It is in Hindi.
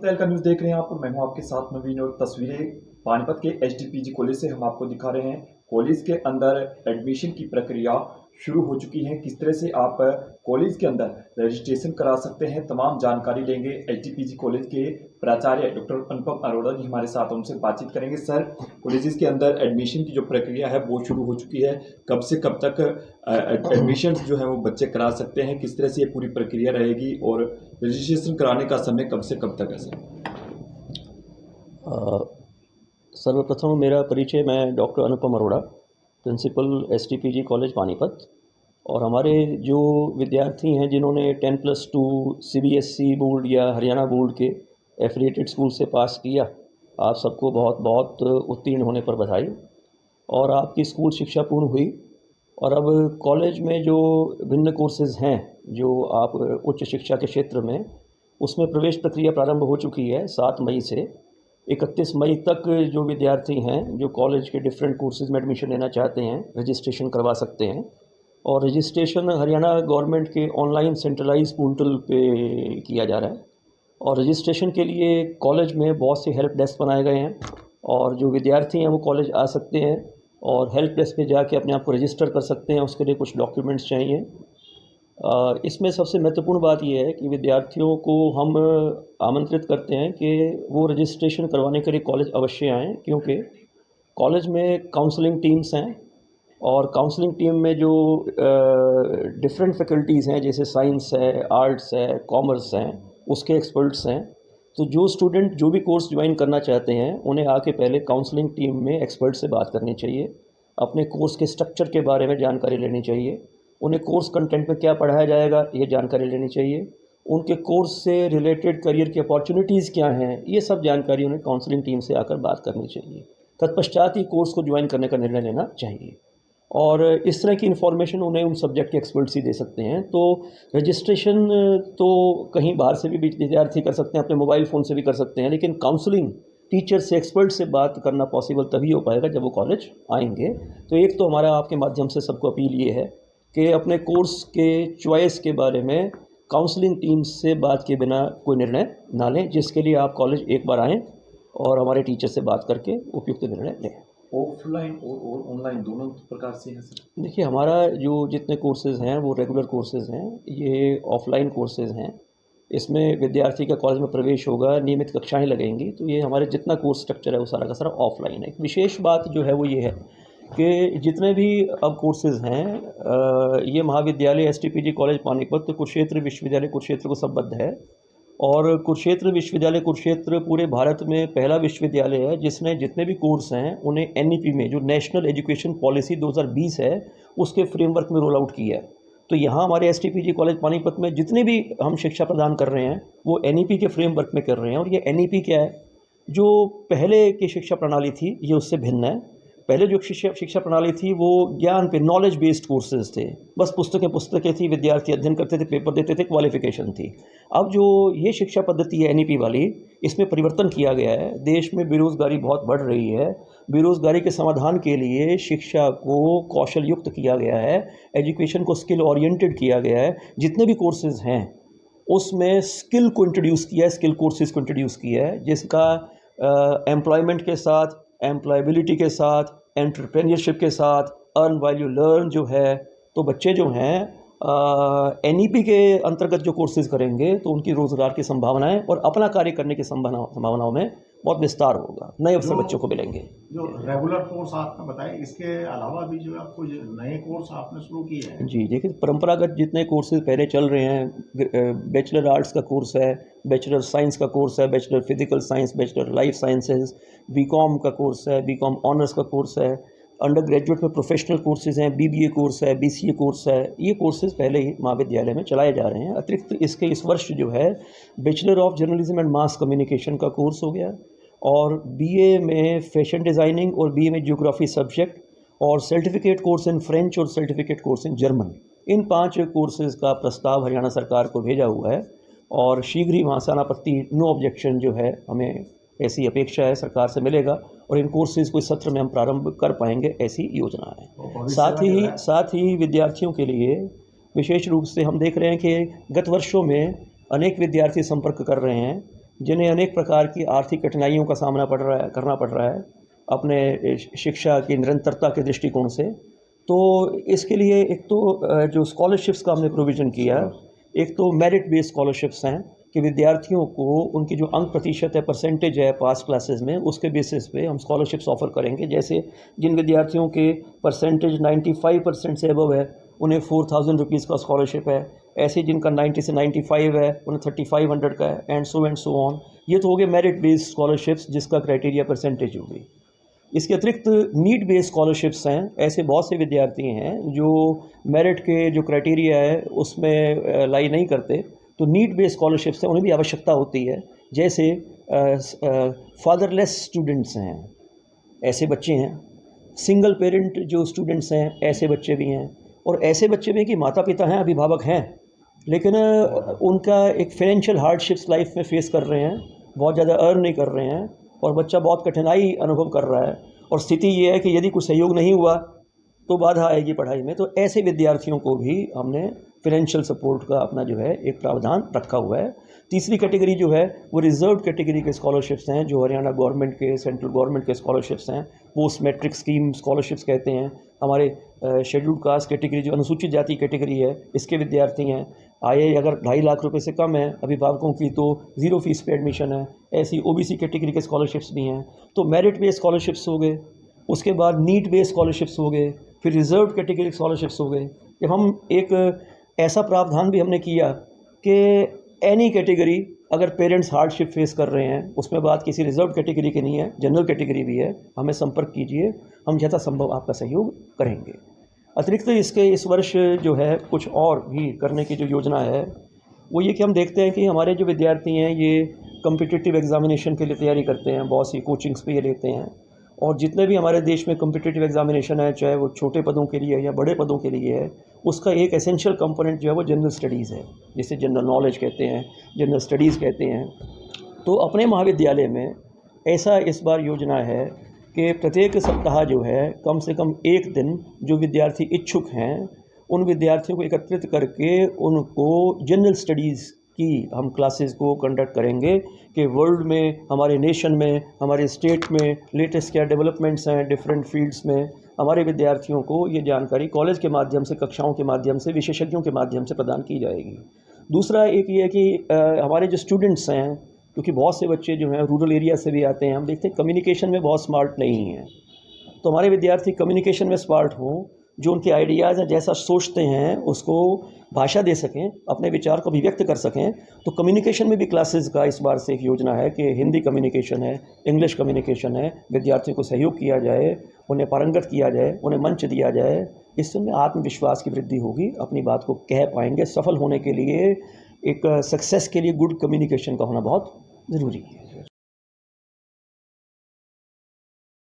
तहलका न्यूज़ देख रहे हैं आप और मैं हूं आपके साथ नवीन और तस्वीरें पानीपत के एचडीपीजी कॉलेज से हम आपको दिखा रहे हैं। कॉलेज के अंदर एडमिशन की प्रक्रिया शुरू हो चुकी है। किस तरह से आप कॉलेज के अंदर रजिस्ट्रेशन करा सकते हैं, तमाम जानकारी लेंगे। एचडीपीजी कॉलेज के प्राचार्य डॉक्टर अनुपम अरोड़ा जी हमारे साथ, उनसे बातचीत करेंगे। सर, कॉलेजेस के अंदर एडमिशन की जो प्रक्रिया है वो शुरू हो चुकी है। कब से कब तक एडमिशन जो है वो बच्चे करा सकते हैं, किस तरह से ये पूरी प्रक्रिया रहेगी और रजिस्ट्रेशन कराने का समय कब से कब तक है सर? सर्वप्रथम मेरा परिचय, मैं डॉक्टर अनुपम अरोड़ा, प्रिंसिपल एसटीपीजी कॉलेज पानीपत। और हमारे जो विद्यार्थी हैं जिन्होंने 10+2 सीबीएसई बोर्ड या हरियाणा बोर्ड के एफिलिएटेड स्कूल से पास किया, आप सबको बहुत बहुत उत्तीर्ण होने पर बधाई। और आपकी स्कूल शिक्षा पूर्ण हुई और अब कॉलेज में जो भिन्न कोर्सेज़ हैं जो आप उच्च शिक्षा के क्षेत्र में, उसमें प्रवेश प्रक्रिया प्रारंभ हो चुकी है। 7 मई से 31 मई तक जो विद्यार्थी हैं जो कॉलेज के डिफरेंट कोर्सेज़ में एडमिशन लेना चाहते हैं, रजिस्ट्रेशन करवा सकते हैं। और रजिस्ट्रेशन हरियाणा गवर्नमेंट के ऑनलाइन सेंट्रलाइज पोर्टल पे किया जा रहा है। और रजिस्ट्रेशन के लिए कॉलेज में बहुत से हेल्प डेस्क बनाए गए हैं और जो विद्यार्थी हैं वो कॉलेज आ सकते हैं और हेल्प डेस्क पे जाके अपने आप को रजिस्टर कर सकते हैं। उसके लिए कुछ डॉक्यूमेंट्स चाहिए। इसमें सबसे महत्वपूर्ण बात यह है कि विद्यार्थियों को हम आमंत्रित करते हैं कि वो रजिस्ट्रेशन करवाने के लिए कॉलेज अवश्य आएँ, क्योंकि कॉलेज में काउंसलिंग टीम्स हैं और काउंसलिंग टीम में जो डिफरेंट फैकल्टीज़ हैं, जैसे साइंस है, आर्ट्स है, कॉमर्स हैं, उसके एक्सपर्ट्स हैं। तो जो स्टूडेंट जो भी कोर्स ज्वाइन करना चाहते हैं उन्हें आके पहले काउंसलिंग टीम में एक्सपर्ट से बात करनी चाहिए, अपने कोर्स के स्ट्रक्चर के बारे में जानकारी लेनी चाहिए, उन्हें कोर्स कंटेंट में क्या पढ़ाया जाएगा ये जानकारी लेनी चाहिए, उनके कोर्स से रिलेटेड करियर की अपॉर्चुनिटीज़ क्या हैं, ये सब जानकारी उन्हें काउंसलिंग टीम से आकर बात करनी चाहिए। तत्पश्चात ही कोर्स को ज्वाइन करने का निर्णय लेना चाहिए। और इस तरह की इन्फॉर्मेशन उन्हें उन सब्जेक्ट के एक्सपर्ट्स ही दे सकते हैं। तो रजिस्ट्रेशन तो कहीं बाहर से भी विद्यार्थी कर सकते हैं, अपने मोबाइल फ़ोन से भी कर सकते हैं, लेकिन काउंसलिंग टीचर से, एक्सपर्ट से बात करना पॉसिबल तभी हो पाएगा जब वो कॉलेज आएंगे। तो एक तो हमारा आपके माध्यम से सबको अपील ये है कि अपने कोर्स के चॉइस के बारे में काउंसलिंग टीम से बात के बिना कोई निर्णय ना लें, जिसके लिए आप कॉलेज एक बार आएँ और हमारे टीचर से बात करके उपयुक्त निर्णय लें। ऑफलाइन और ऑनलाइन दोनों प्रकार से है सर? देखिए, हमारा जो जितने कोर्सेज़ हैं वो रेगुलर कोर्सेज़ हैं, ये ऑफ़लाइन कोर्सेज़ हैं। इसमें विद्यार्थी का कॉलेज में प्रवेश होगा, नियमित कक्षाएं लगेंगी, तो ये हमारे जितना कोर्स स्ट्रक्चर है वो सारा का सारा ऑफ़लाइन है। एक विशेष बात जो है वो ये है कि जितने भी अब कोर्सेज़ हैं, ये महाविद्यालय एसटीपीजी कॉलेज पानीपत कुरुक्षेत्र विश्वविद्यालय कुरुक्षेत्र को संबद्ध है। और कुरुक्षेत्र विश्वविद्यालय कुरुक्षेत्र पूरे भारत में पहला विश्वविद्यालय है जिसने जितने भी कोर्स हैं उन्हें एनईपी में, जो नेशनल एजुकेशन पॉलिसी 2020 है, उसके फ्रेमवर्क में रोल आउट किया है। तो यहाँ हमारे एसटीपीजी कॉलेज पानीपत में जितने भी हम शिक्षा प्रदान कर रहे हैं वो एनईपी के फ्रेमवर्क में कर रहे हैं। और ये एनईपी क्या है, जो पहले की शिक्षा प्रणाली थी ये उससे भिन्न है। पहले जो शिक्षा प्रणाली थी वो ज्ञान पे, नॉलेज बेस्ड कोर्सेज थे, बस पुस्तकें थी, विद्यार्थी अध्ययन करते थे, पेपर देते थे, क्वालिफिकेशन थी। अब जो ये शिक्षा पद्धति है एनईपी वाली, इसमें परिवर्तन किया गया है। देश में बेरोज़गारी बहुत बढ़ रही है, बेरोज़गारी के समाधान के लिए शिक्षा को कौशल युक्त किया गया है, एजुकेशन को स्किल ओरिएंटेड किया गया है। जितने भी कोर्सेज़ हैं उसमें स्किल को इंट्रोड्यूस किया है, स्किल कोर्सेज़ को इंट्रोड्यूस किया है, जिसका एम्प्लॉयमेंट के साथ, एम्प्लॉयबिलिटी के साथ, एंटरप्रेन्योरशिप के साथ अर्न व्हाइल यू लर्न जो है। तो बच्चे जो हैं एनईपी के अंतर्गत जो कोर्सेज़ करेंगे तो उनकी रोज़गार की संभावनाएं और अपना कार्य करने की संभावनाओं में बहुत विस्तार होगा, नए अवसर बच्चों को मिलेंगे। जो रेगुलर कोर्स आपने बताए, इसके अलावा भी जो आपको नए कोर्स आपने शुरू किए हैं? जी, देखिए, परंपरागत जितने कोर्सेज़ पहले चल रहे हैं, बैचलर आर्ट्स का कोर्स है, बैचलर साइंस का कोर्स है, bachelor physical science, bachelor life sciences, BCom का कोर्स है, बीकॉम ऑनर्स का कोर्स है, अंडर ग्रेजुएट में प्रोफेशनल कोर्सेज़ हैं, बीबीए कोर्स है, बीसीए कोर्स है। ये कोर्सेज़ पहले ही महाविद्यालय में चलाए जा रहे हैं। अतिरिक्त इसके इस वर्ष जो है bachelor of journalism and mass communication का कोर्स हो गया, और बीए में फैशन डिज़ाइनिंग और बीए में ज्योग्राफी सब्जेक्ट, और सर्टिफिकेट कोर्स इन फ्रेंच और certificate course in German. In 5 courses का प्रस्ताव हरियाणा सरकार को भेजा हुआ है और शीघ्र ही वहाँ से अनापत्ति, नो ऑब्जेक्शन जो है, हमें ऐसी अपेक्षा है सरकार से मिलेगा और इन कोर्सेज़ को इस सत्र में हम प्रारंभ कर पाएंगे, ऐसी योजना है। साथ ही विद्यार्थियों के लिए विशेष रूप से हम देख रहे हैं कि गत वर्षों में अनेक विद्यार्थी संपर्क कर रहे हैं जिन्हें अनेक प्रकार की आर्थिक कठिनाइयों का सामना करना पड़ रहा है अपने शिक्षा की निरंतरता के दृष्टिकोण से। तो इसके लिए एक तो जो स्कॉलरशिप्स का हमने प्रोविज़न किया, एक तो मेरिट बेस्ड स्कॉलरशिप्स हैं कि विद्यार्थियों को उनकी जो अंक प्रतिशत है, परसेंटेज है पास क्लासेस में, उसके बेसिस पे हम स्कॉलरशिप्स ऑफ़र करेंगे। जैसे जिन विद्यार्थियों के परसेंटेज 95% से अबव है उन्हें 4000 रुपीज़ का स्कॉलरशिप है। ऐसे जिनका 90 से 95 है उन्हें 3500 का है, एंड सो ऑन। ये तो हो गए मेरिट बेस्ड स्कॉलरशिप्स जिसका क्राइटेरिया परसेंटेज होगी। इसके अतिरिक्त नीड बेस्ड स्कॉलरशिप्स हैं। ऐसे बहुत से विद्यार्थी हैं जो मेरिट के जो क्राइटेरिया है उसमें लाई नहीं करते, तो नीड बेस्ड स्कॉलरशिप्स हैं, उन्हें भी आवश्यकता होती है। जैसे फादरलेस स्टूडेंट्स हैं, ऐसे बच्चे हैं। सिंगल पेरेंट जो स्टूडेंट्स हैं, ऐसे बच्चे भी हैं। और ऐसे बच्चे भी कि माता पिता हैं, अभिभावक हैं, लेकिन उनका एक फाइनेंशियल हार्डशिप्स लाइफ में फेस कर रहे हैं, बहुत ज़्यादा अर्न नहीं कर रहे हैं और बच्चा बहुत कठिनाई अनुभव कर रहा है और स्थिति ये है कि यदि कुछ सहयोग नहीं हुआ तो बाधा आएगी पढ़ाई में। तो ऐसे विद्यार्थियों को भी हमने फाइनेंशियल सपोर्ट का अपना जो है एक प्रावधान रखा हुआ है। तीसरी कैटेगरी जो है वो रिजर्व कैटेगरी के स्कॉलरशिप्स हैं, जो हरियाणा गवर्नमेंट के, सेंट्रल गवर्नमेंट के स्कॉलरशिप्स हैं। पोस्ट मैट्रिक स्कीम स्कॉलरशिप्स कहते हैं। हमारे शेड्यूल्ड कास्ट कैटेगरी, जो अनुसूचित जाति कैटेगरी है, इसके विद्यार्थी हैं। आय अगर 2.5 लाख रुपए से कम है अभिभावकों की तो 0 फीस पे एडमिशन है। ऐसी ओबीसी कैटेगरी के स्कॉलरशिप्स भी हैं। तो मेरिट बेस्ड स्कॉलरशिप्स हो गए, उसके बाद नीड बेस्ड स्कॉलरशिप्स हो गए, फिर रिजर्व कैटेगरी स्कॉलरशिप्स हो गए। जब हम एक ऐसा प्रावधान भी हमने किया कि एनी कैटेगरी, अगर पेरेंट्स हार्डशिप फेस कर रहे हैं, उसमें बात किसी रिजर्व कैटेगरी की नहीं है, जनरल कैटेगरी भी है, हमें संपर्क कीजिए, हम यथासंभव आपका सहयोग करेंगे। अतिरिक्त इसके इस वर्ष जो है कुछ और भी करने की जो योजना है वो ये कि हम देखते हैं कि हमारे जो विद्यार्थी हैं ये कम्पिटिटिव एग्ज़ामिनेशन के लिए तैयारी करते हैं, बहुत सी कोचिंग्स पे ये लेते हैं। और जितने भी हमारे देश में कम्पिटिटिव एग्ज़ामिनेशन है, चाहे वो छोटे पदों के लिए या बड़े पदों के लिए है, उसका एक एसेंशियल कंपोनेंट जो है वो जनरल स्टडीज़ है, जिसे जनरल नॉलेज कहते हैं, जनरल स्टडीज़ कहते हैं। तो अपने महाविद्यालय में ऐसा इस बार योजना है कि प्रत्येक सप्ताह जो है कम से कम एक दिन जो विद्यार्थी इच्छुक हैं उन विद्यार्थियों को एकत्रित करके उनको जनरल स्टडीज़ की हम क्लासेस को कंडक्ट करेंगे कि वर्ल्ड में, हमारे नेशन में, हमारे स्टेट में लेटेस्ट क्या डेवलपमेंट्स हैं डिफरेंट फील्ड्स में, हमारे विद्यार्थियों को ये जानकारी कॉलेज के माध्यम से, कक्षाओं के माध्यम से, विशेषज्ञों के माध्यम से प्रदान की जाएगी। दूसरा एक ये है कि हमारे जो स्टूडेंट्स हैं, क्योंकि बहुत से बच्चे जो हैं रूरल एरिया से भी आते हैं, हम देखते हैं कम्युनिकेशन में बहुत स्मार्ट नहीं हैं, तो हमारे विद्यार्थी कम्युनिकेशन में स्मार्ट हों, जो उनके आइडियाज़ हैं, जैसा सोचते हैं उसको भाषा दे सकें, अपने विचार को अभिव्यक्त कर सकें। तो कम्युनिकेशन में भी क्लासेस का इस बार से एक योजना है कि हिंदी कम्युनिकेशन है, इंग्लिश कम्युनिकेशन है, विद्यार्थियों को सहयोग किया जाए, उन्हें पारंगत किया जाए, उन्हें मंच दिया जाए। इससे उनमें आत्मविश्वास की वृद्धि होगी, अपनी बात को कह पाएंगे। सफल होने के लिए, एक सक्सेस के लिए गुड कम्युनिकेशन का होना बहुत ज़रूरी है।